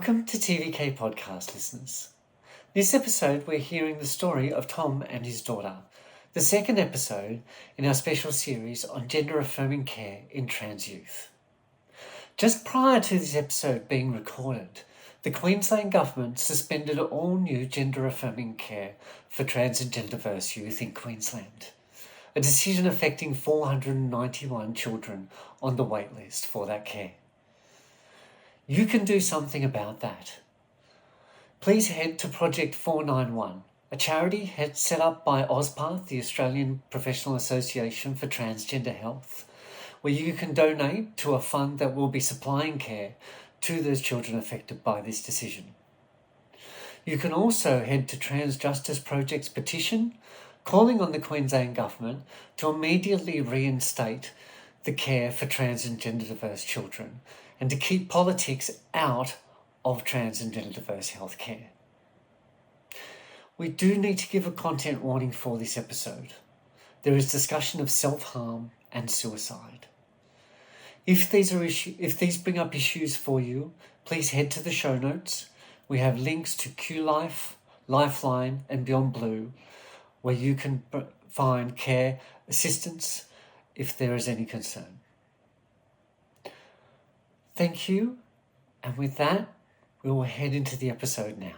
Welcome to TVK podcast listeners. This episode we're hearing the story of Tom and his daughter, the second episode in our special series on gender affirming care in trans youth. Just prior to this episode being recorded, the Queensland Government suspended all new gender affirming care for trans and gender diverse youth in Queensland, a decision affecting 491 children on the waitlist for that care. You can do something about that. Please head to Project 491, a charity set up by AusPath, the Australian Professional Association for Transgender Health, where you can donate to a fund that will be supplying care to those children affected by this decision. You can also head to Trans Justice Project's petition, calling on the Queensland Government to immediately reinstate the care for trans and gender diverse children and to keep politics out of trans and gender diverse healthcare. We do need to give a content warning for this episode. There is discussion of self-harm and suicide. If these bring up issues for you, please head to the show notes. We have links to QLife, Lifeline and Beyond Blue, where you can find care assistance if there is any concern. Thank you, and with that, we will head into the episode now.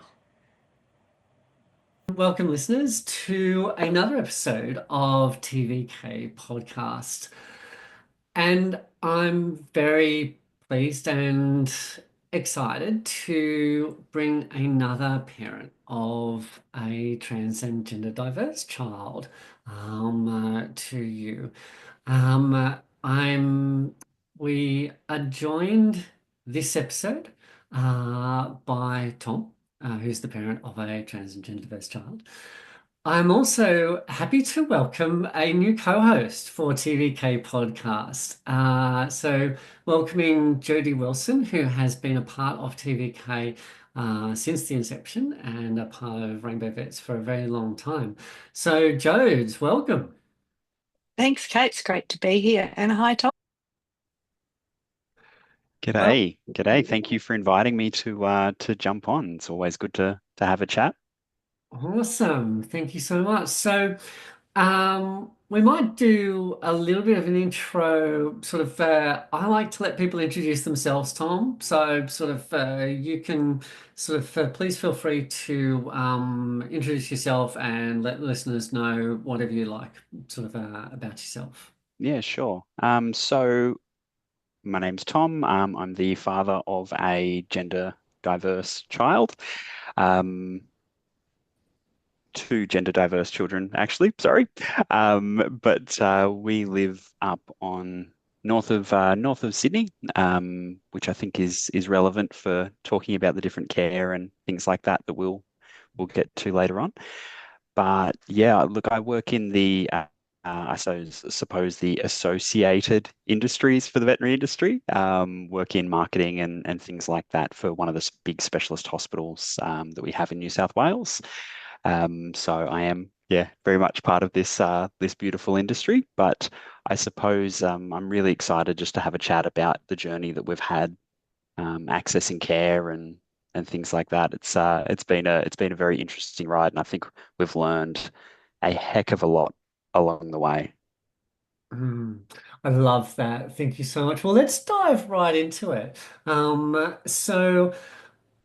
Welcome, listeners, to another episode of TVK Podcast. And I'm very pleased and excited to bring another parent of a trans and gender diverse child to you. We are joined this episode by Tom, who's the parent of a trans and gender diverse child. I'm also happy to welcome a new co-host for TVK Podcast. So welcoming Jodie Wilson, who has been a part of TVK since the inception and a part of Rainbow Vets for a very long time. So Jodes, welcome. Thanks, Kate. It's great to be here. And hi, Tom. G'day. G'day. Thank you for inviting me to jump on. It's always good to have a chat. Awesome. Thank you so much. So we might do a little bit of an intro, I like to let people introduce themselves, Tom. So you can please feel free to introduce yourself and let listeners know whatever you like about yourself. Yeah, sure. So my name's Tom. I'm the father of a gender diverse child. Two gender diverse children, actually, sorry. But we live up on north of Sydney, which I think is relevant for talking about the different care and things like that we'll get to later on. But yeah, look, I work in the I suppose the associated industries for the veterinary industry, work in marketing and things like that for one of the big specialist hospitals that we have in New South Wales. So I am, very much part of this beautiful industry. But I suppose I'm really excited just to have a chat about the journey that we've had accessing care and things like that. It's been a very interesting ride, and I think we've learned a heck of a lot along the way. I love that. Thank you so much. Well, let's dive right into it. So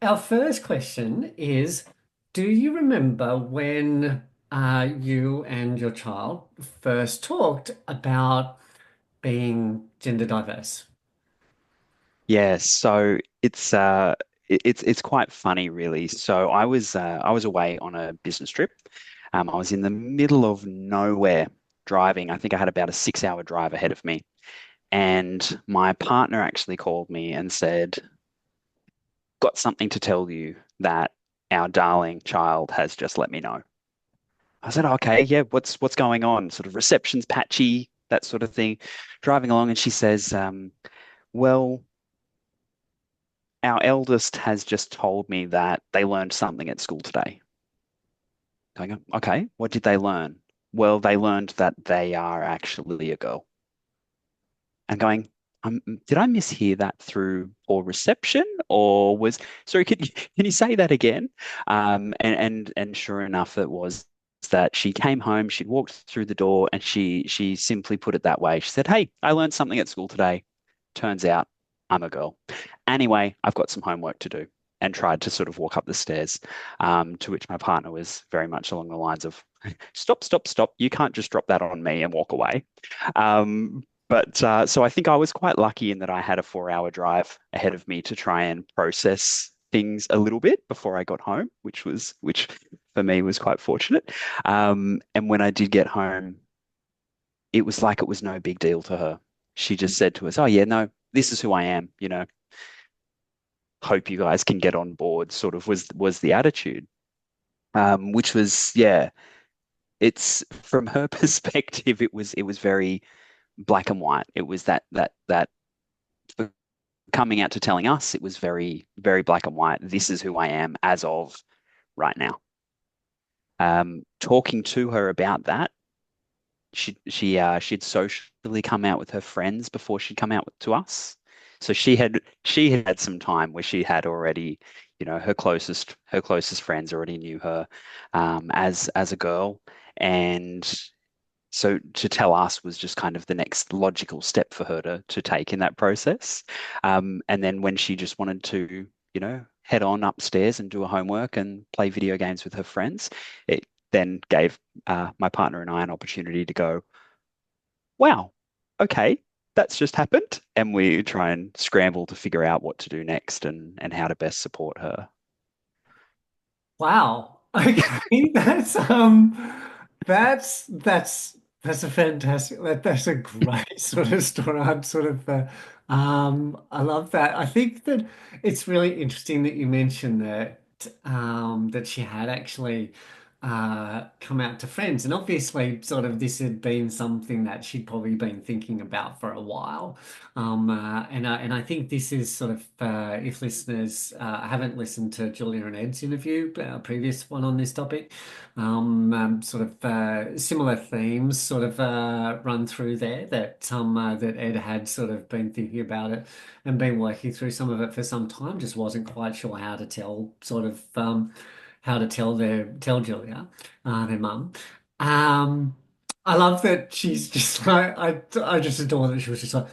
our first question is, do you remember when you and your child first talked about being gender diverse? Yeah, so it's quite funny, really. So I was away on a business trip. I was in the middle of nowhere driving. I think I had about a 6 hour drive ahead of me. And my partner actually called me and said, got something to tell you that our darling child has just let me know. I said, okay, yeah, what's going on? Sort of reception's patchy, that sort of thing. Driving along, and she says, well, our eldest has just told me that they learned something at school today. Going, okay, what did they learn? Well, they learned that they are actually a girl. And going, did I mishear that through poor reception, or was sorry, can you say that again? And sure enough, it was that she came home, she'd walked through the door, and she simply put it that way. She said, "Hey, I learned something at school today. Turns out I'm a girl. Anyway, I've got some homework to do." And tried to sort of walk up the stairs, to which my partner was very much along the lines of, "Stop, stop, stop! You can't just drop that on me and walk away." But so I think I was quite lucky in that I had a 4 hour drive ahead of me to try and process things a little bit before I got home, which for me was quite fortunate. And when I did get home, it was like it was no big deal to her. She just said to us, "Oh yeah, no, this is who I am, hope you guys can get on board," sort of was the attitude. Which was, yeah, it's from her perspective, it was very black and white. It was that coming out to telling us, it was very, very black and white. This is who I am as of right now. Talking to her about that, she'd socially come out with her friends before she'd come out to us. So she had some time where she had already, her closest friends already knew her, as a girl, and so to tell us was just kind of the next logical step for her to take in that process. And then when she just wanted to, head on upstairs and do her homework and play video games with her friends, it then gave my partner and I an opportunity to go, "Wow, okay, that's just happened." And we try and scramble to figure out what to do next and how to best support her. Wow. Okay, that's a fantastic that's a great sort of story. I'm sort of I love that. I think that it's really interesting that you mentioned that that she had actually come out to friends, and obviously sort of this had been something that she'd probably been thinking about for a while. And I think this is sort of if listeners haven't listened to Julia and Ed's interview, previous one on this topic, sort of similar themes sort of run through there that Ed had sort of been thinking about it and been working through some of it for some time, just wasn't quite sure how to tell sort of how to tell Julia, their mum. Um, I love that she's just like I just adore that she was just like,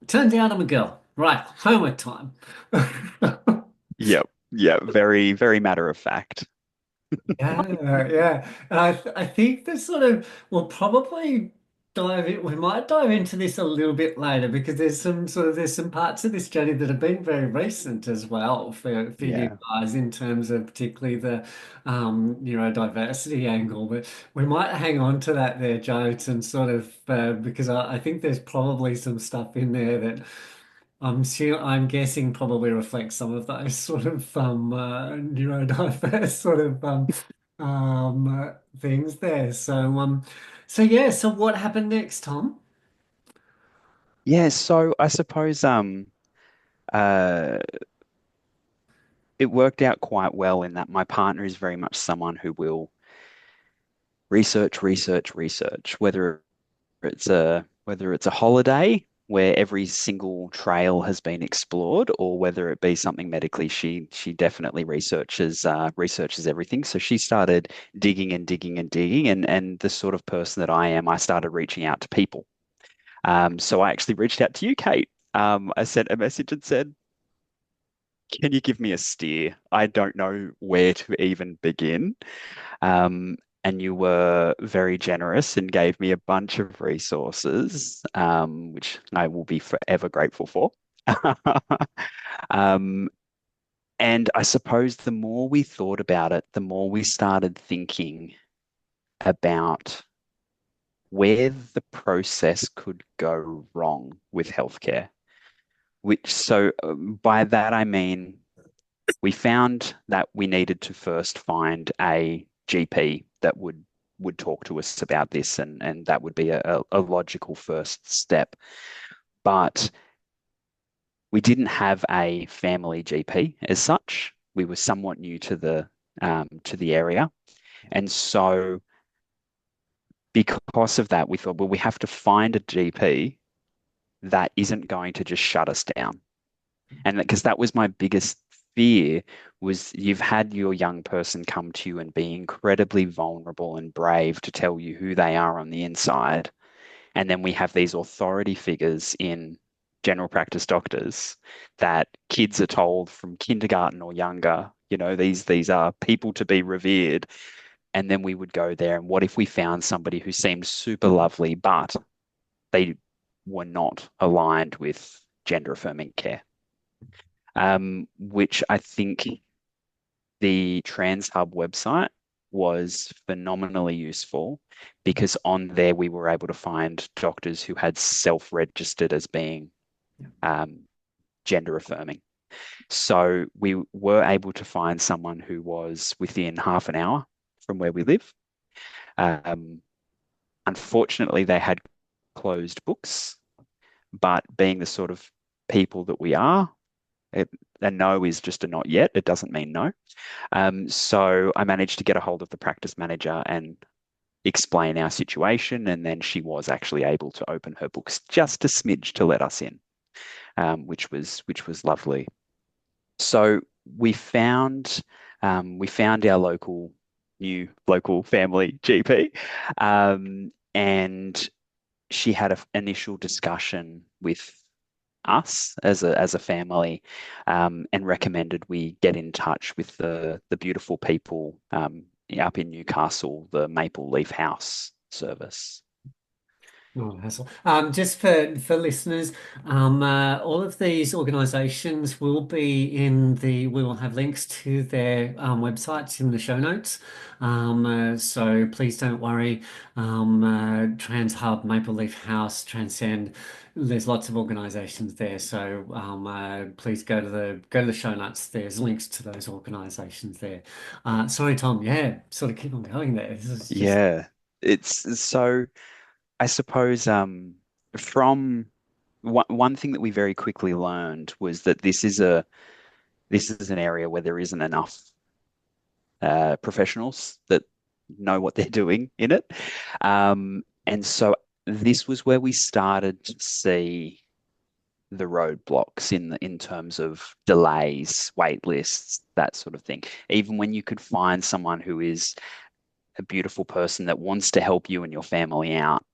turns out I'm a girl. Right, homework time. Yep. Yeah, very, very matter of fact. Yeah, yeah. And I think this sort of we'll probably dive in, we might dive into this a little bit later because there's some parts of this journey that have been very recent as well for you Yeah. guys in terms of particularly the neurodiversity angle. But we might hang on to that there, Jodes, and sort of because I think there's probably some stuff in there that I'm guessing probably reflects some of those sort of neurodiverse sort of things there. So yeah, so what happened next, Tom? Yeah, so I suppose uh it worked out quite well in that my partner is very much someone who will research, research, research, whether it's a holiday where every single trail has been explored, or whether it be something medically. She definitely researches everything. So she started digging and digging and digging, and the sort of person that I am, I started reaching out to people. So I actually reached out to you, Kate. I sent a message and said, "Can you give me a steer? I don't know where to even begin." And you were very generous and gave me a bunch of resources, which I will be forever grateful for. Um, and I suppose the more we thought about it, the more we started thinking about where the process could go wrong with healthcare. By that I mean we found that we needed to first find a GP that would talk to us about this, and that would be a logical first step. But we didn't have a family GP as such. We were somewhat new to the area, and so because of that, we thought, well, we have to find a GP that isn't going to just shut us down. And because that was my biggest fear was you've had your young person come to you and be incredibly vulnerable and brave to tell you who they are on the inside. And then we have these authority figures in general practice doctors that kids are told from kindergarten or younger, these are people to be revered. And then we would go there, and what if we found somebody who seemed super lovely, but they were not aligned with gender affirming care? Which I think the Trans Hub website was phenomenally useful because on there we were able to find doctors who had self-registered as being um, gender affirming. So we were able to find someone who was within half an hour from where we live. Um, Unfortunately, they had closed books, but being the sort of people that we are, it, a no is just a not yet. It doesn't mean no. So I managed to get a hold of the practice manager and explain our situation, and then she was actually able to open her books just a smidge to let us in, which was lovely. So we found our local family GP, and she had an initial discussion with us as a family, and recommended we get in touch with the beautiful people up in Newcastle, the Maple Leaf House service. No hassle. Just for listeners, all of these organisations will be we will have links to their websites in the show notes. So please don't worry. Trans Hub, Maple Leaf House, Transcend. There's lots of organisations there. So please go to the show notes. There's links to those organisations there. Sorry, Tom. Yeah, sort of keep on going there. This is just. Yeah, it's so I suppose from one thing that we very quickly learned was that this is an area where there isn't enough professionals that know what they're doing in it. And so this was where we started to see the roadblocks in terms of delays, wait lists, that sort of thing. Even when you could find someone who is a beautiful person that wants to help you and your family out,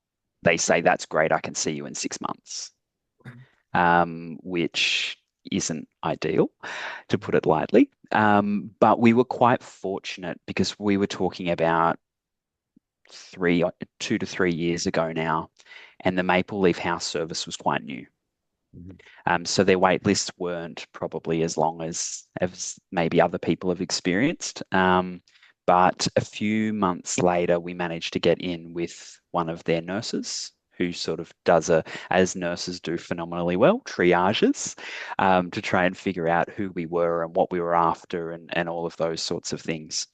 they say, that's great, I can see you in 6 months, which isn't ideal, to put it lightly. But we were quite fortunate because we were talking about 2 to 3 years ago now, and the Maple Leaf House service was quite new. So their wait lists weren't probably as long as maybe other people have experienced. But a few months later, we managed to get in with one of their nurses who sort of as nurses do phenomenally well, triages, to try and figure out who we were and what we were after and all of those sorts of things.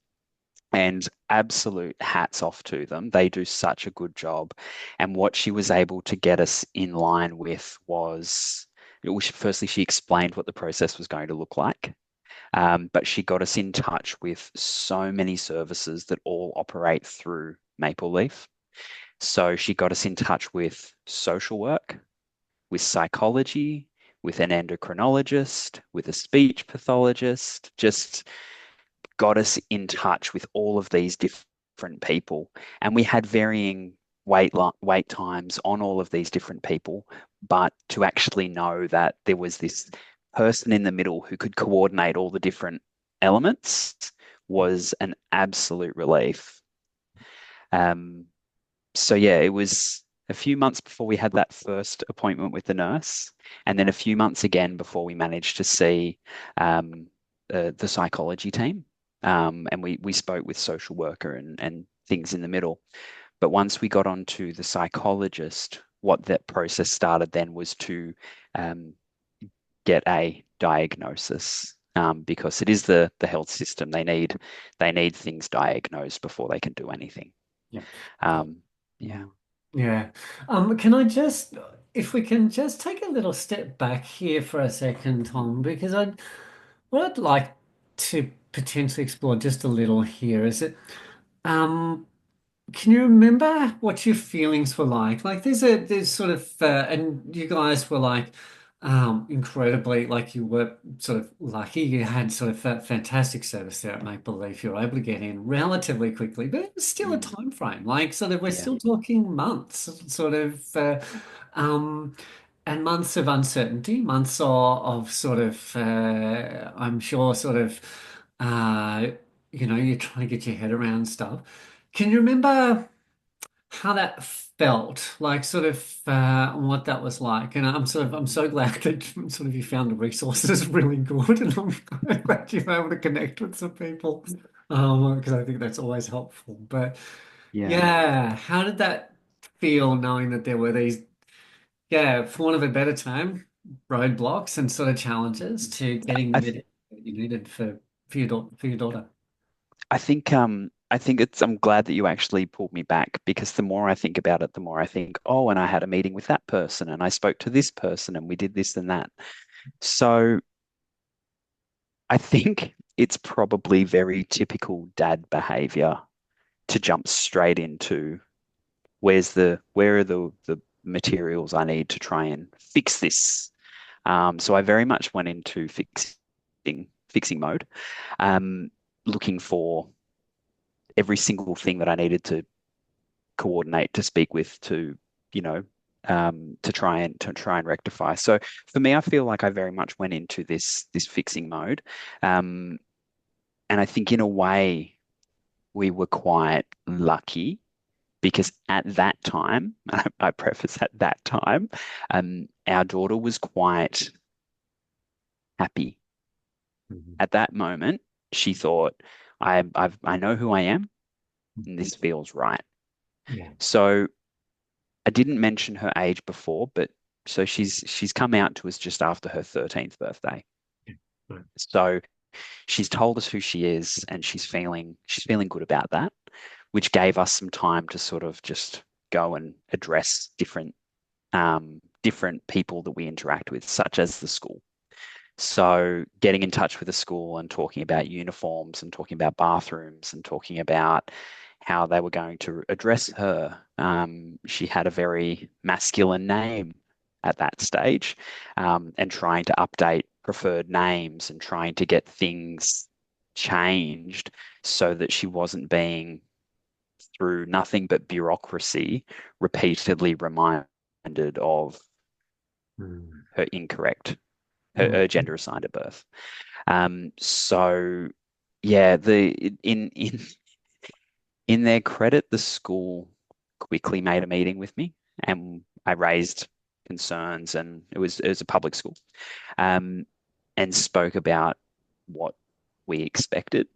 And absolute hats off to them. They do such a good job. And what she was able to get us in line with was, firstly, she explained what the process was going to look like. But she got us in touch with so many services that all operate through Maple Leaf. So she got us in touch with social work, with psychology, with an endocrinologist, with a speech pathologist, just got us in touch with all of these different people. And we had varying wait times on all of these different people, but to actually know that there was this person in the middle who could coordinate all the different elements was an absolute relief. So yeah, it was a few months before we had that first appointment with the nurse, and then a few months again before we managed to see the psychology team. And we spoke with social worker and things in the middle. But once we got onto the psychologist, what that process started then was to um, get a diagnosis, because it is the health system. They need things diagnosed before they can do anything. Yeah. Um, yeah. Mm. Yeah. If we can just take a little step back here for a second, Tom, because what I'd like to potentially explore just a little here is um, can you remember what your feelings were like? Like there's sort of, and you guys were like, Incredibly, like you were sort of lucky. You had sort of fantastic service there at Make Believe. You were able to get in relatively quickly, but it was still a Mm, time frame. Like sort of, we're yeah, still talking months, sort of, um, and months of uncertainty, months of sort of, I'm sure, sort of, uh, you're trying to get your head around stuff. Can you remember how that felt, like sort of what that was like? And I'm so glad that sort of you found the resources really good, and I'm glad you were able to connect with some people, because I think that's always helpful. But yeah. yeah, how did that feel knowing that there were these, yeah, for want of a better term, roadblocks and sort of challenges to getting the I th medication that you needed for your daughter? I think I'm glad that you actually pulled me back because the more I think about it, the more I think, oh, and I had a meeting with that person and I spoke to this person and we did this and that. So I think it's probably very typical dad behavior to jump straight into where are the materials I need to try and fix this. So I very much went into fixing mode, um, looking for every single thing that I needed to coordinate, to speak with, to you know, to try and rectify. So for me, I feel like I very much went into this fixing mode, um, and I think in a way we were quite lucky because at that time, I preface at that time, our daughter was quite happy. Mhm. At that moment, she thought, I know who I am, and this feels right. Yeah. So I didn't mention her age before, but so she's come out to us just after her 13th birthday. Yeah. Right. So she's told us who she is, and she's feeling good about that, which gave us some time to sort of just go and address different people that we interact with, such as the school. So getting in touch with the school and talking about uniforms and talking about bathrooms and talking about how they were going to address her. She had a very masculine name at that stage, and trying to update preferred names and trying to get things changed so that she wasn't being, through nothing but bureaucracy, repeatedly reminded of Mm. her incorrect, her Mm. gender assigned at birth. So yeah, the in their credit, the school quickly made a meeting with me, and I raised concerns, and it was a public school, um, and spoke about what we expected.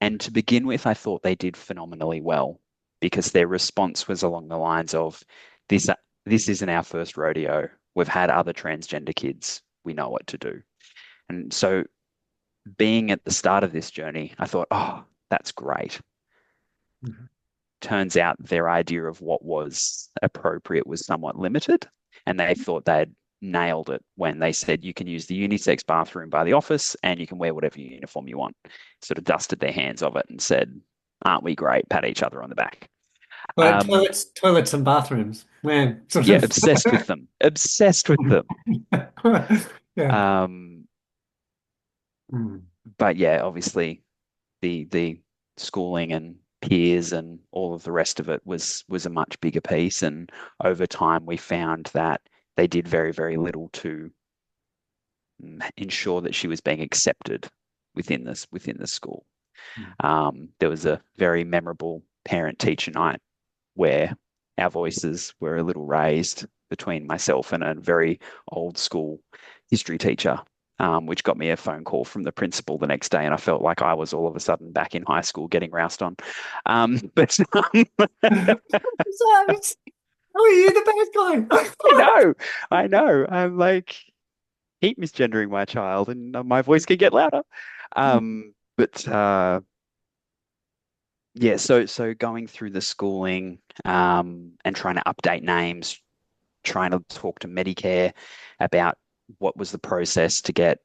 And to begin with, I thought they did phenomenally well because their response was along the lines of, "This this isn't our first rodeo. We've had other transgender kids. We know what to do." And so being at the start of this journey, I thought, oh, that's great. Mhm. Turns out their idea of what was appropriate was somewhat limited, and they thought they'd nailed it when they said you can use the unisex bathroom by the office and you can wear whatever uniform you want. Sort of dusted their hands of it and said, "Aren't we great?" Pat each other on the back. But Um, toilets and bathrooms, man, sort yeah, of. obsessed with them, obsessed with them. Yeah. Um, Mm. but yeah, obviously the schooling and peers and all of the rest of it was a much bigger piece. And over time, we found that they did very, very little to ensure that she was being accepted within the school. There was a very memorable parent-teacher night where our voices were a little raised between myself and a very old school history teacher, which got me a phone call from the principal the next day, and I felt like I was all of a sudden back in high school getting roused on. But So, oh, you're the bad I guy. know, I know, I'm like keep misgendering my child, and my voice can get louder. But yeah, so going through the schooling, and trying to update names, trying to talk to Medicare about what was the process to get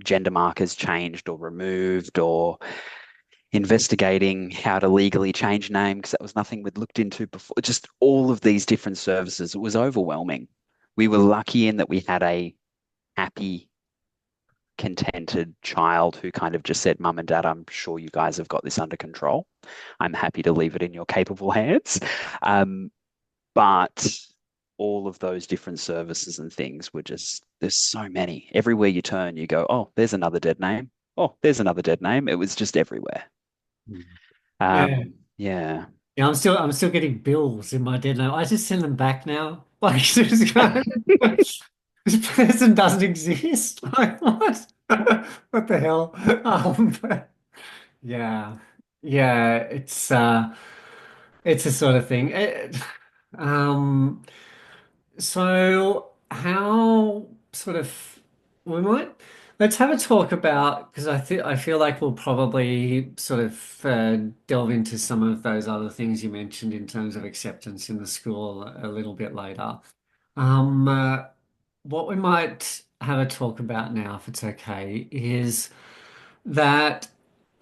gender markers changed or removed, or investigating how to legally change name because that was nothing we'd looked into before. Just all of these different services. It was overwhelming we were lucky in that we had a happy, contented child who kind of just said, Mum and Dad, I'm sure you guys have got this under control. I'm happy to leave it in your capable hands. Um, but all of those different services and things were just, there's so many. Everywhere you turn, you go, oh, there's another dead name. Oh, there's another dead name. It was just everywhere. Yeah. Yeah. Yeah, I'm still getting bills in my dead note. I just send them back now. Like just go, this person doesn't exist. Like what? What the hell? But yeah. Yeah, it's a sort of thing. Um so how sort of we might let's have a talk about because I feel like we'll probably sort of delve into some of those other things you mentioned in terms of acceptance in the school a little bit later. Um, uh, what we might have a talk about now, if it's okay, is that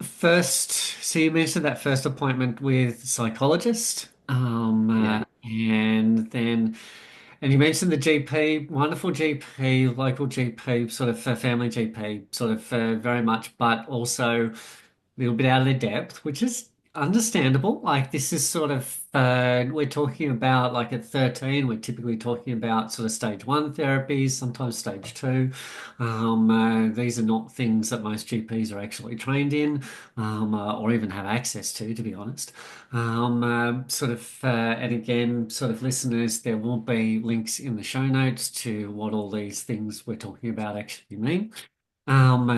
first. So you mentioned that first appointment with psychologist, Yeah. and then. And you mentioned the GP, wonderful GP, local GP, sort of family GP, sort of very much, but also a little bit out of their depth, which is understandable. Like this is sort of we're talking about like at 13, we're typically talking about sort of stage one therapies, sometimes stage two. These are not things that most GPs are actually trained in, or even have access to be honest. And again, sort of listeners, there will be links in the show notes to what all these things we're talking about actually mean.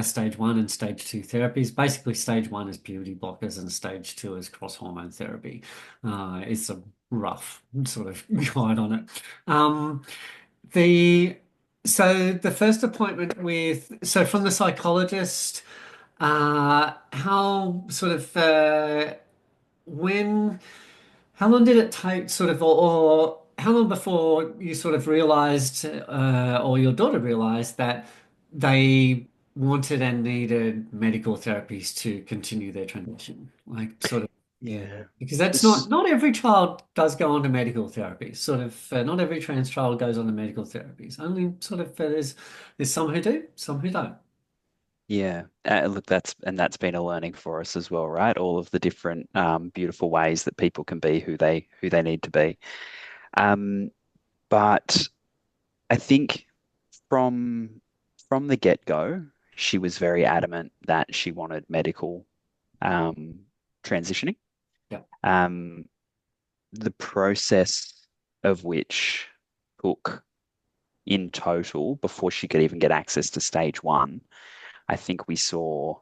Stage one and stage two therapies. Basically, stage one is puberty blockers, and stage two is cross hormone therapy. It's a rough sort of guide on it. Um, the the first appointment from the psychologist, how sort of when how long did it take, sort of, or how long before you sort of realized, or your daughter realized that they wanted and needed medical therapies to continue their transition? Like, sort of, yeah, Yeah. because that's This, not every child does go on to medical therapy. Sort of, not every trans child goes on to medical therapies. Only sort of, there's some who do, some who don't. yeah. Look, that's been a learning for us as well, right? All of the different beautiful ways that people can be who they need to be. Um, but I think from from the get-go, she was very adamant that she wanted medical um, transitioning. Yeah. Um, the process of which took in total before she could even get access to stage one, I think we saw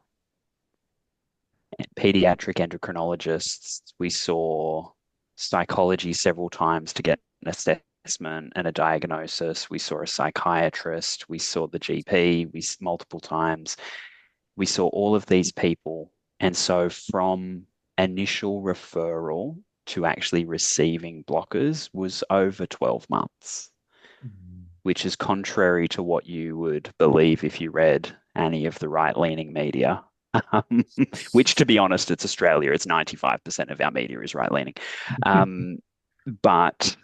pediatric endocrinologists, we saw psychology several times to get an assessment and a diagnosis. We saw a psychiatrist, we saw the GP, multiple times. We saw all of these people. And so from initial referral to actually receiving blockers was over 12 months, which is contrary to what you would believe if you read any of the right-leaning media. Um, which, to be honest, it's Australia. It's 95% of our media is right-leaning. Um, but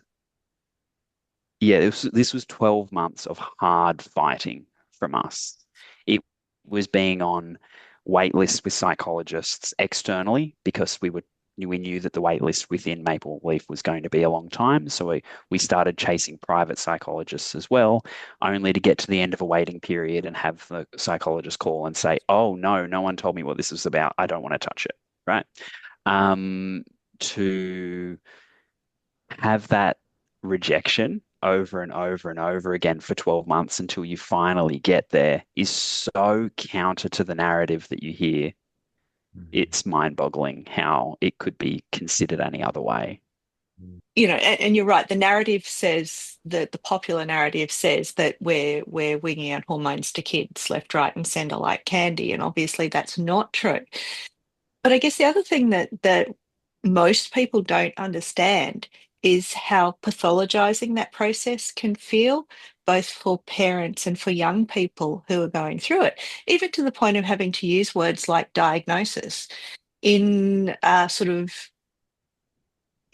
yeah, this was 12 months of hard fighting from us. It was being on wait lists with psychologists externally because we knew that the wait list within Maple Leaf was going to be a long time. So we started chasing private psychologists as well, only to get to the end of a waiting period and have the psychologist call and say, "Oh no, no one told me what this was about. I don't want to touch it." Right? Um, to have that rejection over and over and over again for 12 months until you finally get there is so counter to the narrative that you hear. It's mind-boggling how it could be considered any other way. And you're right. The narrative says that the popular narrative says that we're winging out hormones to kids left, right, and centre like candy, and obviously that's not true. But I guess the other thing that most people don't understand is how pathologizing that process can feel, both for parents and for young people who are going through it, even to the point of having to use words like diagnosis in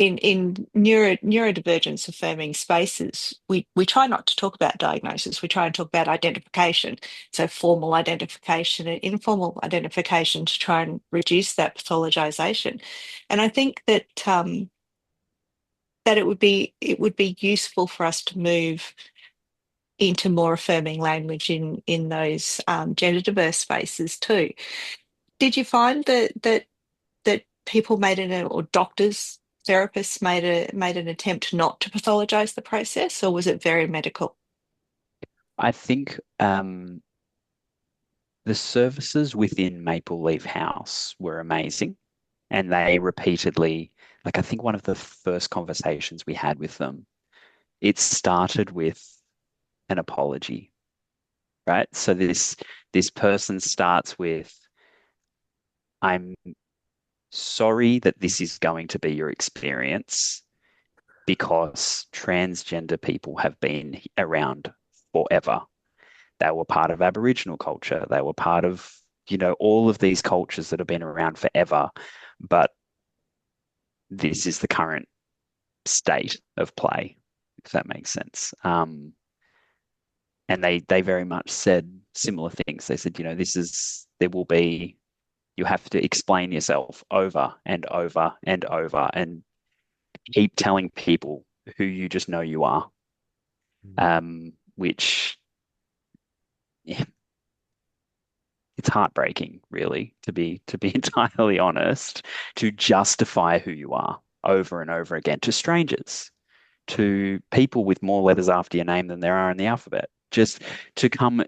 in neurodivergence affirming spaces, we try not to talk about diagnosis. We try and talk about identification. So formal identification and informal identification to try and reduce that pathologization. And I think that that it would be useful for us to move into more affirming language in those gender diverse spaces too. Did you find that people made or doctors, therapists made an attempt not to pathologize the process, or was it very medical? I think the services within Maple Leaf House were amazing, and they repeatedly, like I think one of the first conversations we had with them, it started with an apology, right? So this person starts with, "I'm sorry that this is going to be your experience because transgender people have been around forever. They were part of Aboriginal culture. They were part of, all of these cultures that have been around forever. But this is the current state of play, if that makes sense." And they very much said similar things. They said, there will be, you have to explain yourself over and over and over and keep telling people who you just know you are. Which, yeah, it's heartbreaking, really, to be entirely honest, to justify who you are over and over again to strangers, to people with more letters after your name than there are in the alphabet, just to come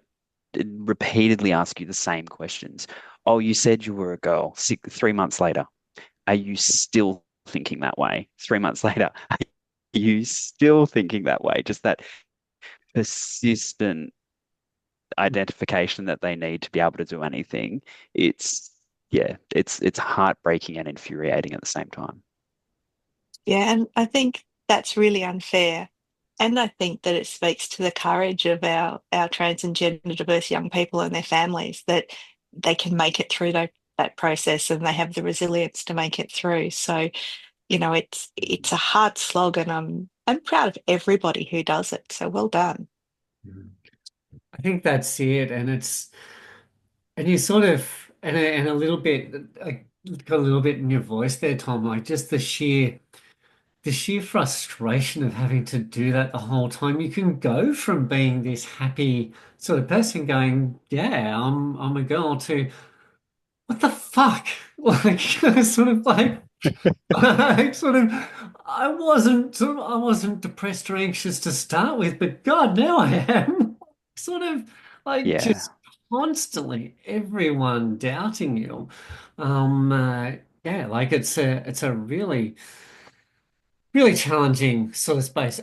and repeatedly ask you the same questions. Oh, you said you were a girl. 3 months later, are you still thinking that way? 3 months later, are you still thinking that way? Just that persistent identification that they need to be able to do anything. It's yeah, it's heartbreaking and infuriating at the same time. Yeah, and I think that's really unfair. And I think that it speaks to the courage of our trans and gender diverse young people and their families that they can make it through that process and they have the resilience to make it through. So, it's a hard slog and I'm proud of everybody who does it. So well done. I think that's it, and you sort of, and a little bit, I got a little bit in your voice there, Tom, like just the sheer frustration of having to do that the whole time. You can go from being this happy sort of person going, yeah, I'm a girl, to what the fuck? Like sort of like I sort of I wasn't depressed or anxious to start with, but God, now I am. Sort of like Yeah, just constantly everyone doubting you. Yeah, like it's a really challenging sort of space.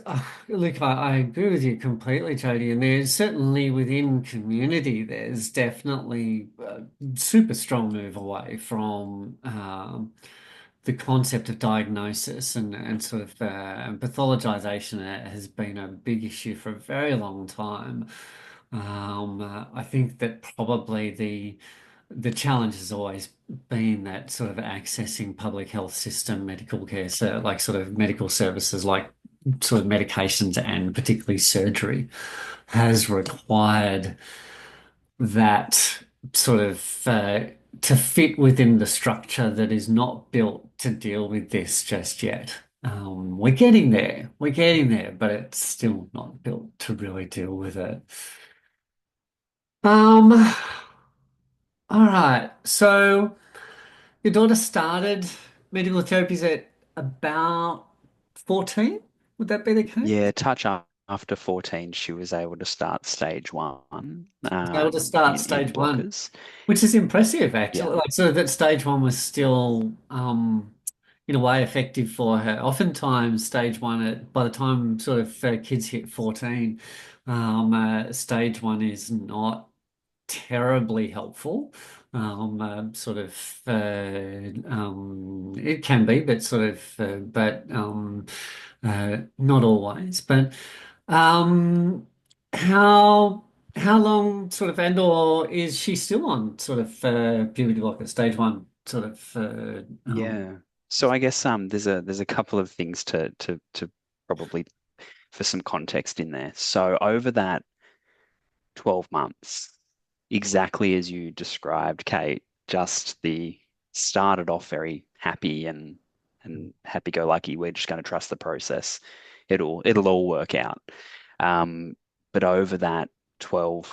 Look, I agree with you completely, Jody. And there's certainly within community, there's definitely a super strong move away from the concept of diagnosis and sort of pathologization has been a big issue for a very long time. I think that probably the challenge has always been that sort of accessing public health system medical care, so like sort of medical services like sort of medications and particularly surgery has required that sort of to fit within the structure that is not built to deal with this just yet. We're getting there. We're getting there, but it's still not built to really deal with it. Um, all right. So your daughter started medical therapies at about 14? Would that be the case? yeah. After 14, she was able to start stage one Able to start in stage one, blockers. which is impressive Yeah, actually. Like so that stage one was still in a way effective for her. Oftentimes stage one by the time sort of kids hit 14, stage one is not terribly helpful. Sort of it can be, but sort of not always. But um, how how long sort of or is she still on sort of puberty block at stage one sort of yeah. So I guess there's a couple of things to probably for some context in there. So over that 12 months, exactly as you described, Kate, just the started off very happy and happy-go-lucky. We're just going to trust the process. It'll all work out. Um, but over that 12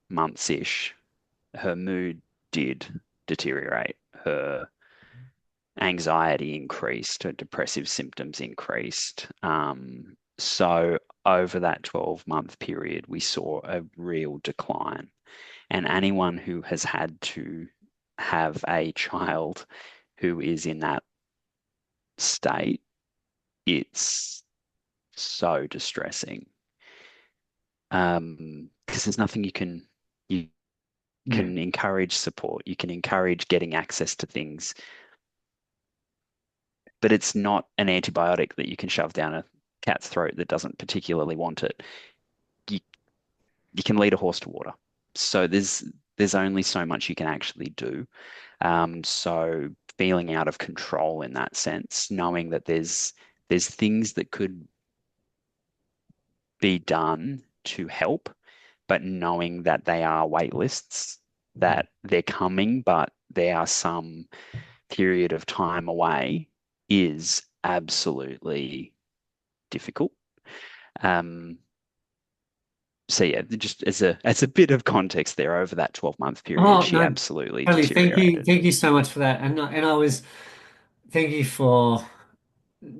months ish, her mood did deteriorate. Her anxiety increased, her depressive symptoms increased. So over that 12-month period, we saw a real decline. And anyone who has had to have a child who is in that state, it's so distressing. Because there's nothing you Yeah. can encourage support, you can encourage getting access to things, but it's not an antibiotic that you can shove down a cat's throat that doesn't particularly want it. You you can lead a horse to water. So there's only so much you can actually do. So feeling out of control in that sense, knowing that there's things that could be done to help, but knowing that they are wait lists, that they're coming, but there are some period of time away is absolutely difficult. Um, so yeah, just as a bit of context there, over that 12-month period, Oh she no, absolutely totally. deteriorated. Thank you so much for that. And I was thank you for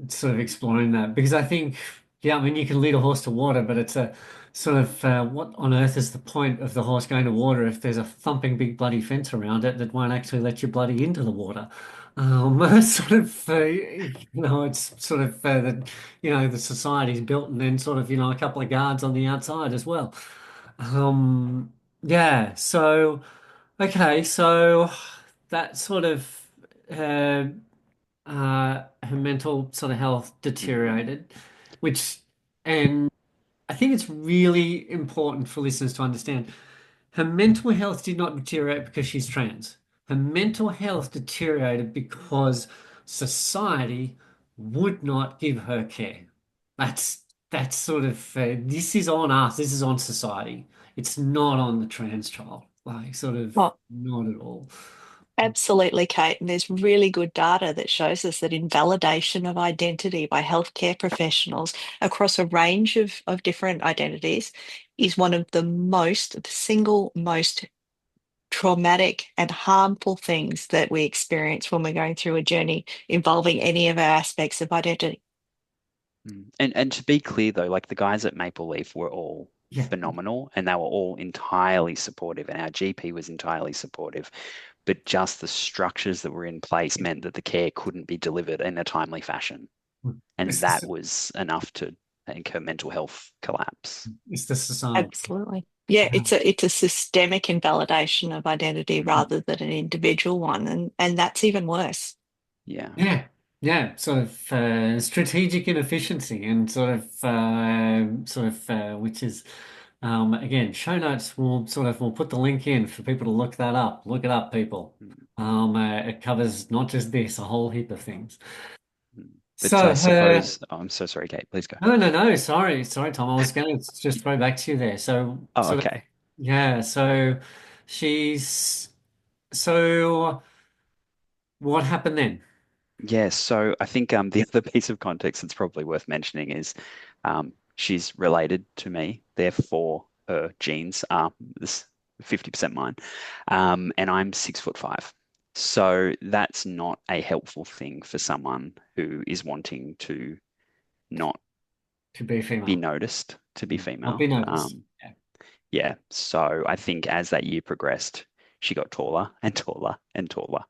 sort of exploring that because I think, yeah, I mean, you can lead a horse to water, but it's a sort of what on earth is the point of the horse going to water if there's a thumping big bloody fence around it that won't actually let you bloody into the water? Sort of, it's sort of that, the society's built and then sort of, a couple of guards on the outside as well. Yeah, so, okay, so that sort of, uh, her mental sort of health Mm, deteriorated, which, and I think it's really important for listeners to understand her mental health did not deteriorate because she's trans. Her mental health deteriorated because society would not give her care. That's that's sort of this is on us. This is on society. It's not on the trans child. Like sort of Well, not at all. absolutely, Kate. And there's really good data that shows us that invalidation of identity by healthcare professionals across a range of different identities is one of the single most traumatic and harmful things that we experience when we're going through a journey involving any of our aspects of identity. And to be clear though, like the guys at Maple Leaf were all Yeah. phenomenal and they were all entirely supportive and our GP was entirely supportive, but just the structures that were in place meant that the care couldn't be delivered in a timely fashion. And It's the, that was enough to make her mental health collapse. it's the society. Absolutely. Yeah, it's a systemic invalidation of identity rather than an individual one, and that's even worse. Yeah. Yeah, yeah, sort of strategic inefficiency and which is again, show notes we'll put the link in for people to look that up. Look it up, people. Mm, It covers not just this, a whole heap of things. mm. But So I suppose, oh, I'm so sorry, Kate, please go. no, sorry, Tom. I was going to just throw back to you there. So Oh, sort of okay. yeah, so she's so what happened then? Yeah, so I think the other piece of context that's probably worth mentioning is she's related to me, therefore her genes are this 50% mine, and I'm 6'5". So that's not a helpful thing for someone who is wanting to not To be be female. noticed, to be Not female. be noticed. Yeah. Yeah, so I think as that year progressed, she got taller and taller and taller.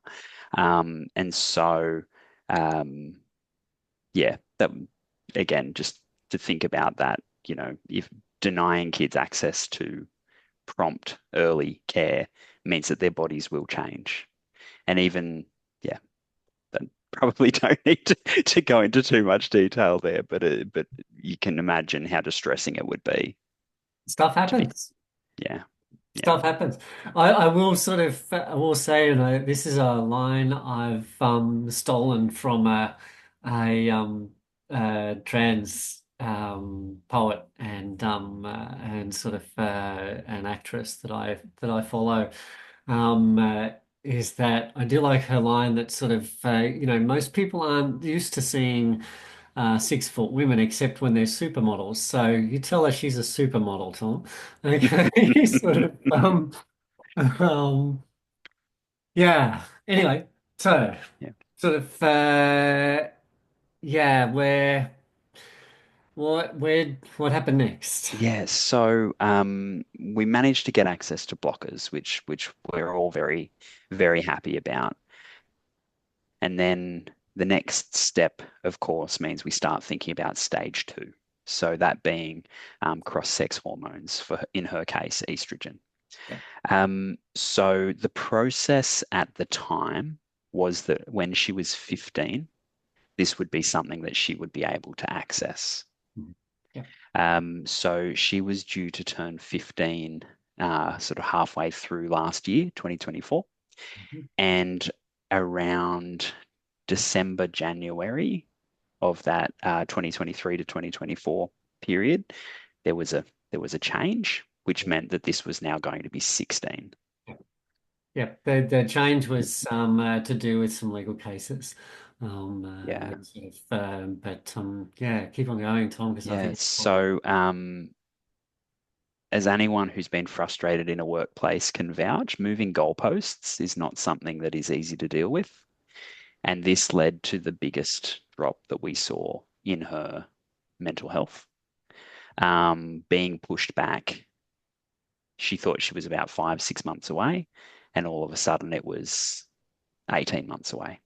And so, um, yeah, that again, just to think about that, if denying kids access to prompt early care means that their bodies will change. And even, yeah, that probably don't need to go into too much detail there, but you can imagine how distressing it would be Stuff to be, happens. yeah. Yeah. Stuff happens. I will sort of I will say, this is a line I've stolen from a trans poet and sort of an actress that I follow. Um, uh, is that I do like her line that sort of most people aren't used to seeing 6 foot women except when they're supermodels. So you tell her she's a supermodel, Tom. Okay, sort of um, yeah. Anyway, so Yeah. sort of yeah, what happened next? Yeah, so we managed to get access to blockers, which we're all very, very happy about. And then the next step, of course, means we start thinking about stage two. So that being cross-sex hormones for, in her case, estrogen. Yeah. So the process at the time was that when she was 15, this would be something that she would be able to access. Mhm. Yeah. So she was due to turn 15 sort of halfway through last year, 2024, Mhm. and around December, January of that 2023 to 2024 period, there was a change, which meant that this was now going to be 16. Yeah. Yeah. The change was to do with some legal cases. Yeah. That sort of, but yeah, keep on going, Tom, because I think Yeah. it's important. So, as anyone who's been frustrated in a workplace can vouch, moving goalposts is not something that is easy to deal with. And this led to the biggest drop that we saw in her mental health. Being pushed back, she thought she was about 5, 6 months away, and all of a sudden it was 18 months away,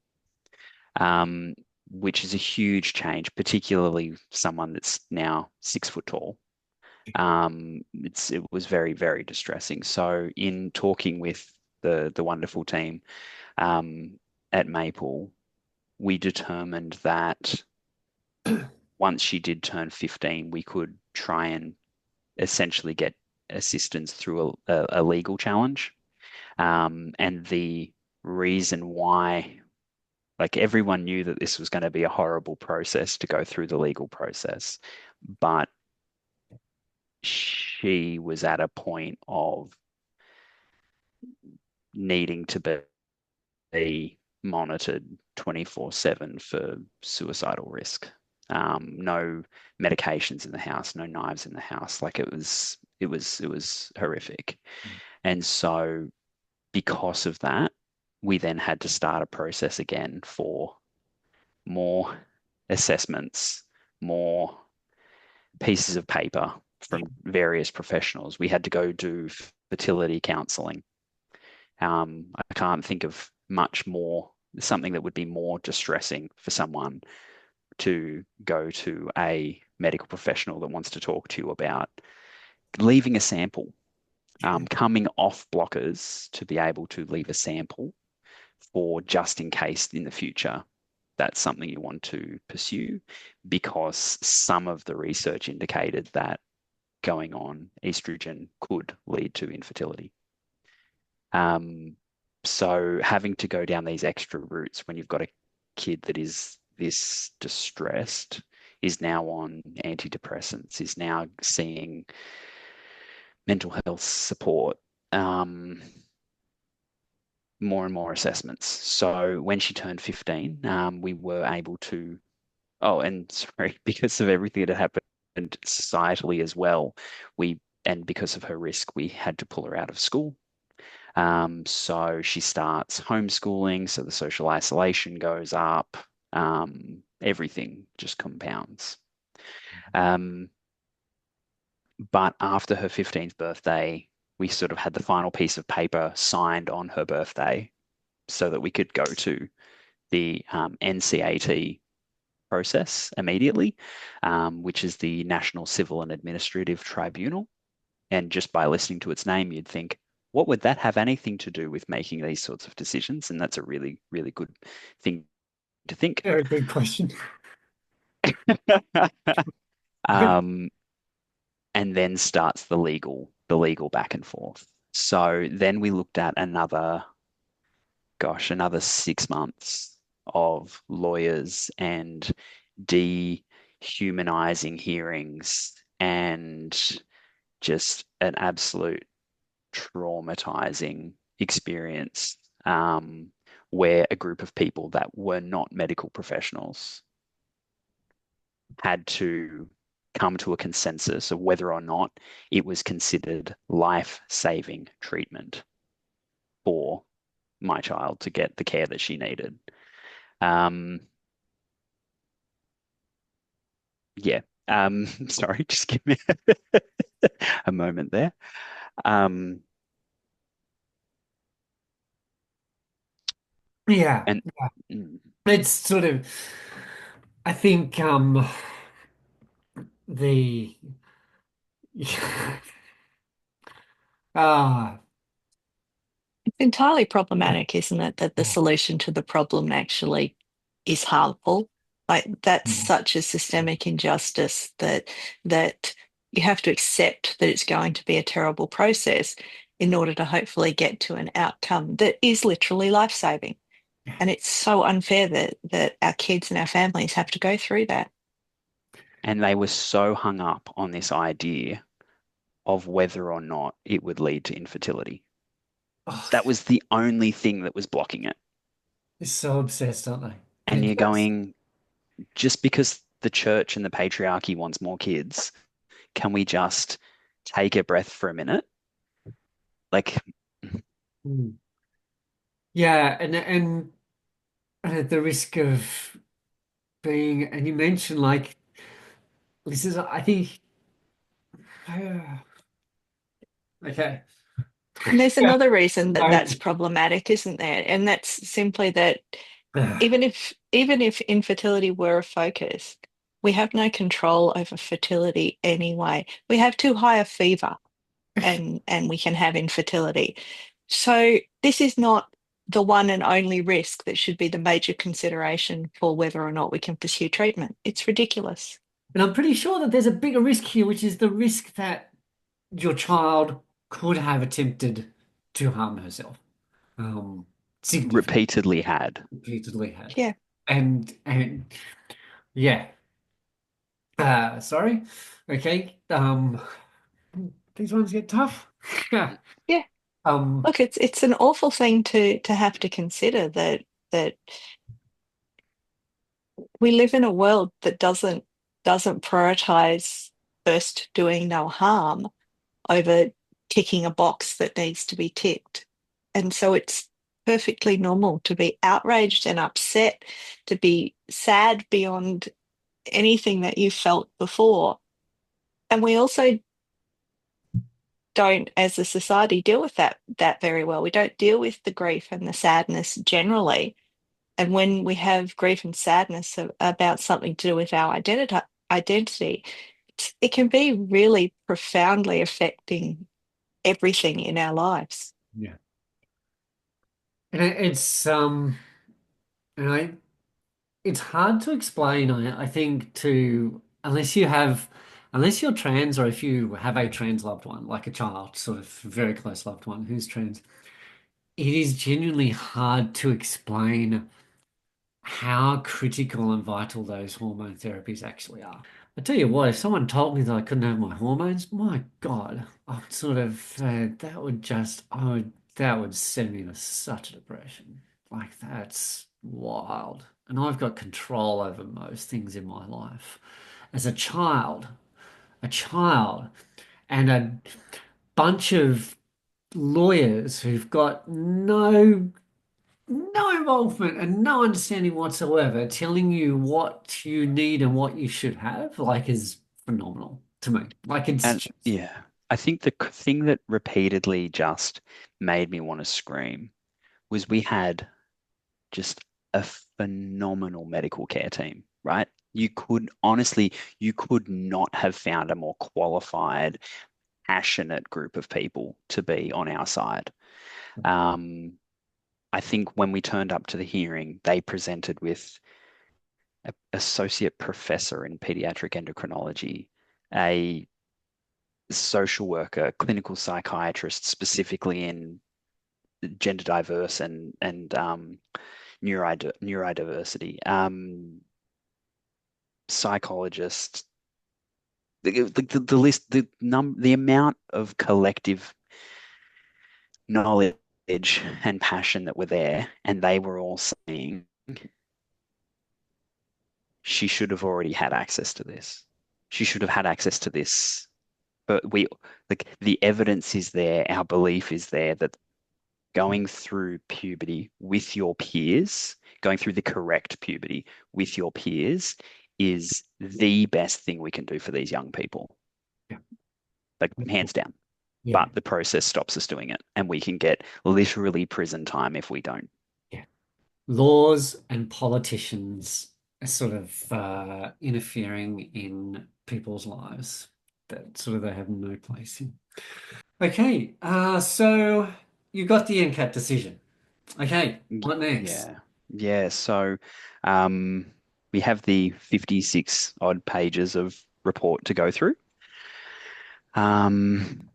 um, which is a huge change, particularly someone that's now 6 foot tall. It was very, very distressing. So in talking with the wonderful team um, at Maple, we determined that once she did turn 15, we could try and essentially get assistance through a legal challenge. And the reason why, like everyone knew that this was going to be a horrible process to go through the legal process, but she was at a point of needing to be monitored 24/7 for suicidal risk. No medications in the house, no knives in the house. Like it was horrific. And so because of that, we then had to start a process again for more assessments, more pieces of paper from various professionals. We had to go do fertility counseling. I can't think of much more, something that would be more distressing for someone to go to a medical professional that wants to talk to you about leaving a sample, coming off blockers to be able to leave a sample for just in case in the future that's something you want to pursue, because some of the research indicated that going on estrogen could lead to infertility. Um, so having to go down these extra routes when you've got a kid that is this distressed, is now on antidepressants, is now seeing mental health support, more and more assessments. So when she turned 15, we were able to, oh, and sorry, because of everything that happened societally as well, and because of her risk, we had to pull her out of school. So she starts homeschooling, so the social isolation goes up, everything just compounds. Um, but after her 15th birthday, we sort of had the final piece of paper signed on her birthday so that we could go to the NCAT process immediately, which is the National Civil and Administrative Tribunal. And just by listening to its name, you'd think, what would that have anything to do with making these sorts of decisions? And that's a really, really good thing to think. Very good question. um, and then starts the legal back and forth. So then we looked at another 6 months of lawyers and dehumanizing hearings and just an absolute traumatizing experience, where a group of people that were not medical professionals had to come to a consensus of whether or not it was considered life-saving treatment for my child to get the care that she needed. Um, yeah. Sorry, just give me a moment there. Um, Yeah, and yeah. mm, It's sort of, I think, the ah, It's entirely problematic, isn't it, that the solution to the problem actually is harmful? Like that's such a systemic injustice that you have to accept that it's going to be a terrible process in order to hopefully get to an outcome that is literally life-saving. And it's so unfair that our kids and our families have to go through that. and they were so hung up on this idea of whether or not it would lead to infertility. oh, That was the only thing that was blocking it. they're so obsessed, aren't they? And They're you're just, going, just because the church and the patriarchy wants more kids, can we just take a breath for a minute? Like, mm. Yeah, and at the risk of being, and you mentioned like this is, I think, okay. And there's another reason that that's Don't- problematic, isn't there? And that's simply that even if infertility were a focus, we have no control over fertility anyway. We have too high a fever and we can have infertility. So this is not the one and only risk that should be the major consideration for whether or not we can pursue treatment. It's ridiculous. And I'm pretty sure that there's a bigger risk here, which is the risk that your child could have attempted to harm herself. Um, Significantly, repeatedly had. repeatedly had. Yeah, And yeah. Sorry. Okay. These ones get tough. Yeah. yeah. Um, Look, it's an awful thing to have to consider that we live in a world that doesn't prioritize first doing no harm over ticking a box that needs to be ticked. And so it's perfectly normal to be outraged and upset, to be sad beyond anything that you felt before. And we also don't, as a society, deal with that very well. We don't deal with the grief and the sadness generally. And when we have grief and sadness about something to do with our identity, it can be really profoundly affecting everything in our lives. yeah. And and it's hard to explain, I think, to unless you're trans or if you have a trans loved one, like a child, sort of very close loved one who's trans, it is genuinely hard to explain how critical and vital those hormone therapies actually are. I tell you what, if someone told me that I couldn't have my hormones, my God, I would sort of that would just that would send me into such a depression. Like that's wild. And I've got control over most things in my life. As a child, and a bunch of lawyers who've got no involvement and no understanding whatsoever, telling you what you need and what you should have, like, is phenomenal to me. Like, it's And just, yeah, I think the thing that repeatedly just made me want to scream was we had just a phenomenal medical care team, right? You could not have found a more qualified, passionate group of people to be on our side. Um, I think when we turned up to the hearing, they presented with an associate professor in pediatric endocrinology, a social worker, clinical psychiatrist, specifically in gender diverse and neurodiversity, psychologist. The list, the amount of collective knowledge and passion that were there, and they were all saying she should have already had access to this. She should have had access to this. But we, like, the evidence is there, our belief is there that going through puberty with your peers, going through the correct puberty with your peers is the best thing we can do for these young people. Yeah. Like, hands down. Yeah. But the process stops us doing it, and we can get literally prison time if we don't. Yeah. Laws and politicians are sort of interfering in people's lives that sort of they have no place in. Okay, so you got the NCAT decision. Okay, what next? Yeah. Yeah. So um, we have the 56 odd pages of report to go through. Um,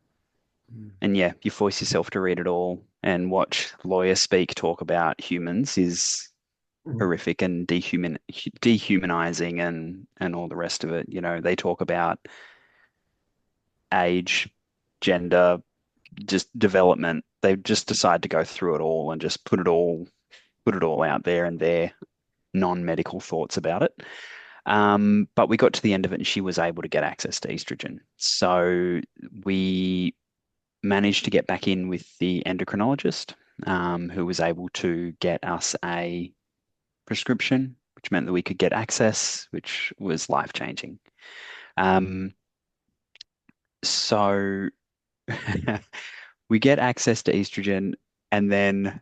and yeah, you force yourself to read it all and watch lawyers speak, talk about humans is horrific and dehumanizing and all the rest of it. You know, they talk about age, gender, just development. They just decide to go through it all and just put it all out there and their non-medical thoughts about it. But we got to the end of it and she was able to get access to estrogen. So we managed to get back in with the endocrinologist, who was able to get us a prescription, which meant that we could get access, which was life-changing. So we get access to estrogen, and then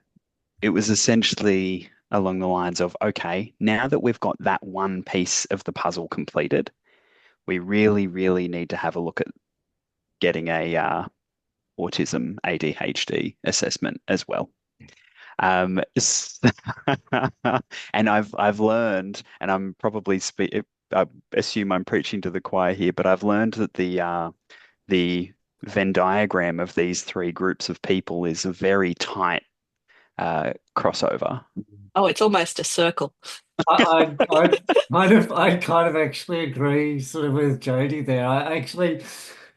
it was essentially along the lines of, okay, now that we've got that one piece of the puzzle completed, we really, really need to have a look at getting a autism ADHD assessment as well. Um, and I've learned, and I'm probably I assume I'm preaching to the choir here, but I've learned that the Venn diagram of these three groups of people is a very tight crossover. Oh, it's almost a circle. I kind of actually agree sort of with Jody there. I actually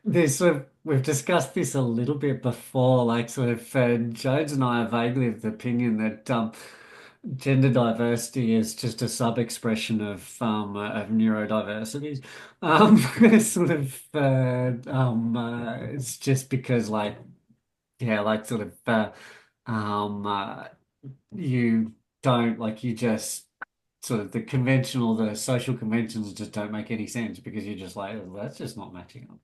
there's sort of we've discussed this a little bit before, like sort of Jodes and I are vaguely of the opinion that gender diversity is just a sub-expression of neurodiversity. Sort of it's just because like yeah, like sort of um you don't like you just sort of the social conventions just don't make any sense because you're just like, "Oh, that's just not matching up."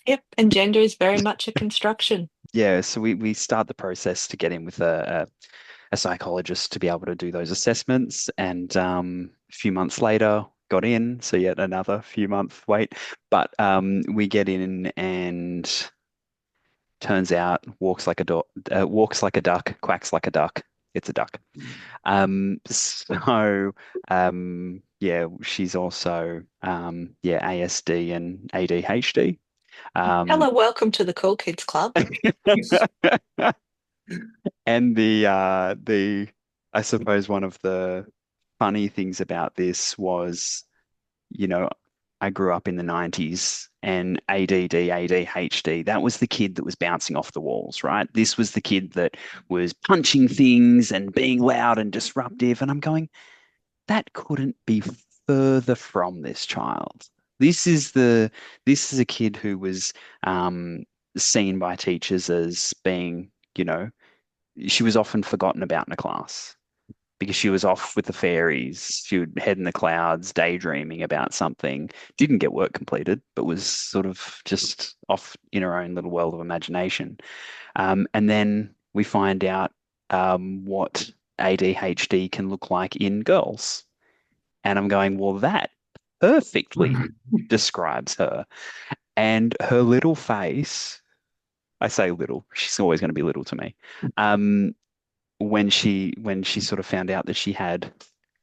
Yep, and gender is very much a construction. Yeah, so we start the process to get in with a psychologist to be able to do those assessments, and a few months later got in, so yet another few month wait, but we get in and turns out walks like a duck, quacks like a duck. It's a duck. So yeah, she's also yeah, ASD and ADHD. Hello, Um, welcome to the Cool Kids Club. and the I suppose one of the funny things about this was, you know, I grew up in the 90s and ADD, ADHD, that was the kid that was bouncing off the walls, right? This was the kid that was punching things and being loud and disruptive. And I'm going, that couldn't be further from this child. This is the this is a kid who was seen by teachers as being, you know, she was often forgotten about in a class because she was off with the fairies. She would head in the clouds, daydreaming about something. Didn't get work completed, but was sort of just off in her own little world of imagination. And then we find out what ADHD can look like in girls. And I'm going, well, that perfectly describes her. And her little face, I say little, she's always going to be little to me. When she sort of found out that she had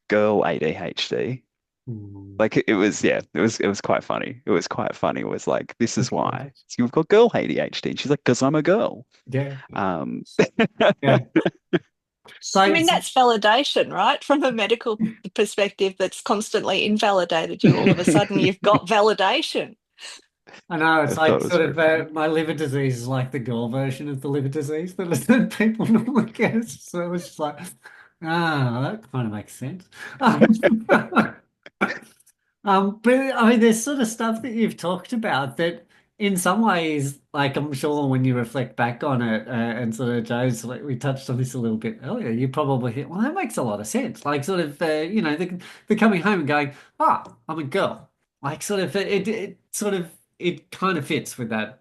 girl ADHD, Mm. Like it was, yeah, it was quite funny. It was quite funny. It was like, this is Okay. why. So you've got girl ADHD. And she's like, because I'm a girl. Yeah. Um, Yeah. So I mean, that's validation, right? From a medical perspective that's constantly invalidated you. All of a sudden, you've got validation. I know I it's thought like it was sort very of funny. my liver disease is like the girl version of the liver disease that people normally get. So it was just like, that kind of makes sense. But I mean, there's sort of stuff that you've talked about that, in some ways, like I'm sure when you reflect back on it, and sort of Joe's, like we touched on this a little bit earlier, you probably think, well, that makes a lot of sense. Like sort of, the coming home and going, I'm a girl. Like sort of, it sort of, it kind of fits with that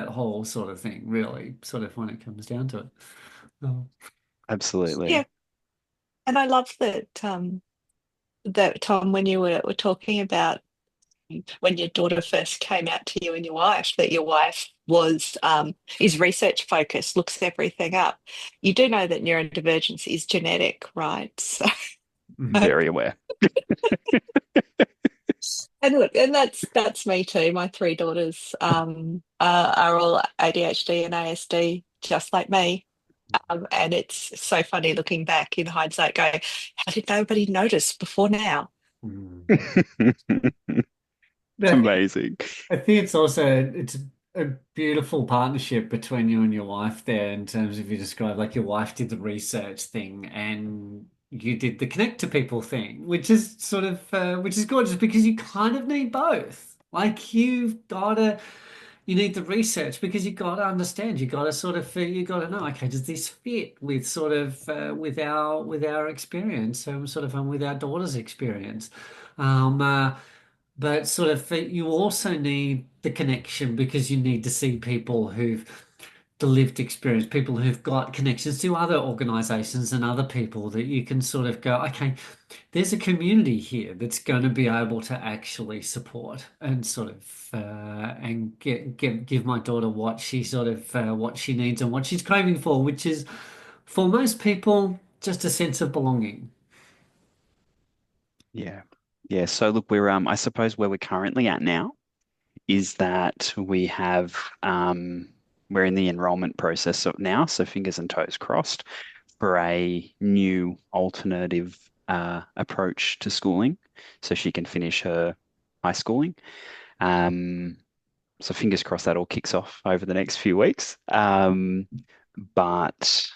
whole sort of thing, really, sort of when it comes down to it. Oh. Yeah, Absolutely. and I love that that Tom, when you were talking about when your daughter first came out to you and your wife, that your wife was is research focused, looks everything up. You do know that neurodivergence is genetic, right? So, and Very aware. look, and that's me too. My three daughters are all ADHD and ASD, just like me. And it's so funny looking back in hindsight, going, how did nobody notice before now? Mm. It's But amazing. I think it's a beautiful partnership between you and your wife there in terms of you describe like your wife did the research thing and you did the connect to people thing, which is sort of which is gorgeous because you kind of need both. Like you need the research because you got to understand, you got to sort of you got to know, okay, does this fit with sort of with our experience, sort of with our daughter's experience. Um, uh, but sort of you also need the connection because you need to see people who've the lived experience, people who've got connections to other organizations and other people that you can sort of go, okay, there's a community here that's going to be able to actually support and sort of and give my daughter what she sort of what she needs and what she's craving for, which is for most people just a sense of belonging. Yeah. Yeah. So look, I suppose where we're currently at now is that we're in the enrollment process now, so fingers and toes crossed for a new alternative approach to schooling, so she can finish her high schooling. Um, so fingers crossed that all kicks off over the next few weeks. But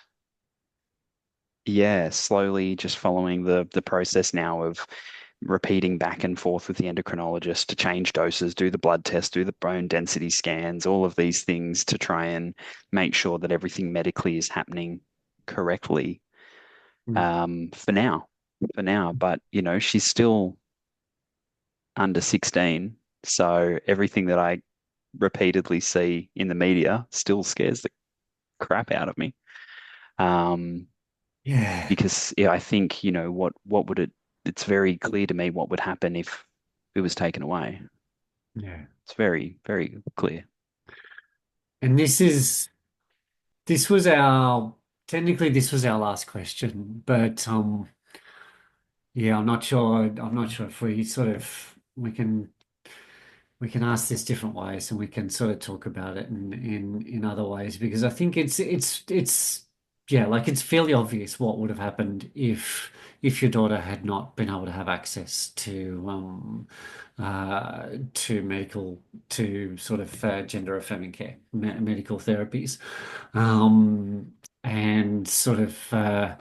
yeah, slowly just following the process now of repeating back and forth with the endocrinologist to change doses, do the blood test, do the bone density scans, all of these things to try and make sure that everything medically is happening correctly Mm. for now. For now, but she's still under 16, so everything that I repeatedly see in the media still scares the crap out of me. Um, Yeah. because yeah, I think, what would it's very clear to me what would happen if it was taken away. Yeah. It's very, very clear. And this was our technically this was our last question, but yeah, I'm not sure if we sort of we can ask this different ways and we can sort of talk about it in other ways because I think it's yeah, like it's fairly obvious what would have happened if your daughter had not been able to have access to medical to sort of gender affirming care medical therapies and sort of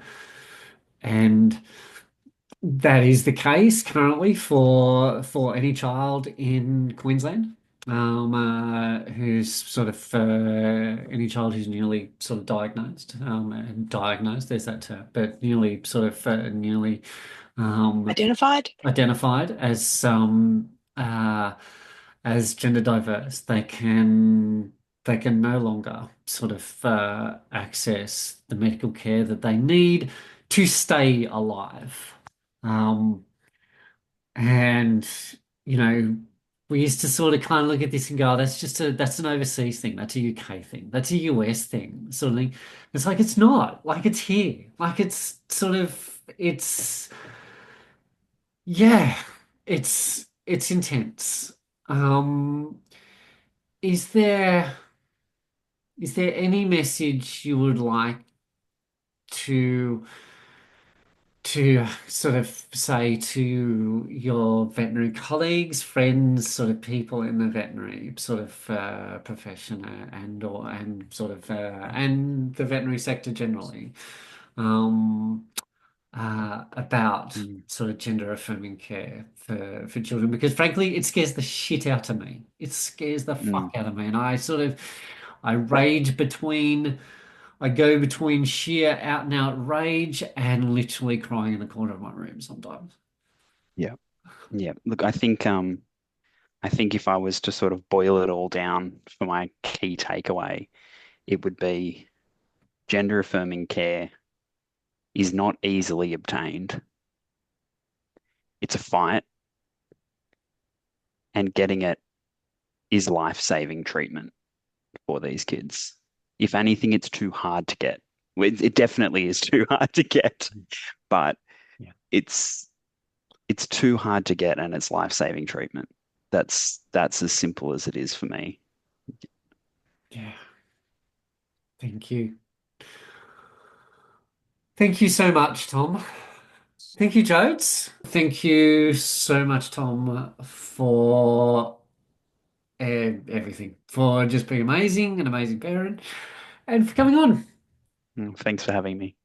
and that is the case currently for any child in Queensland, who's sort of any child who's newly sort of diagnosed, and diagnosed. There's that term, but newly sort of newly um, Identified? identified as gender diverse. They can no longer sort of access the medical care that they need to stay alive. Um, and you know, we used to sort of kind of look at this and go, "Oh, that's an overseas thing, that's a UK thing, that's a US thing, sort of thing." It's like it's not, like it's here, like it's sort of it's yeah. it's intense. Um, is there is there any message you would like to sort of say to your veterinary colleagues, friends, sort of people in the veterinary sort of profession and sort of and the veterinary sector generally, um, about Mm, sort of gender affirming care for children? Because frankly, it scares the shit out of me. It scares the fuck mm, out of me, and I rage between. I go between sheer out and out rage and literally crying in the corner of my room sometimes. yeah, yeah. Look, I think if I was to sort of boil it all down for my key takeaway, it would be gender affirming care is not easily obtained. It's a fight, and getting it is life-saving treatment for these kids. If anything, it's too hard to get. It definitely is too hard to get, but Yeah. it's it's too hard to get and it's life-saving treatment. That's as simple as it is for me. Yeah. Thank you. Thank you so much, Tom. Thank you, Jodes. Thank you so much, Tom, for everything, for just being amazing, an amazing parent, and for coming on. Thanks for having me.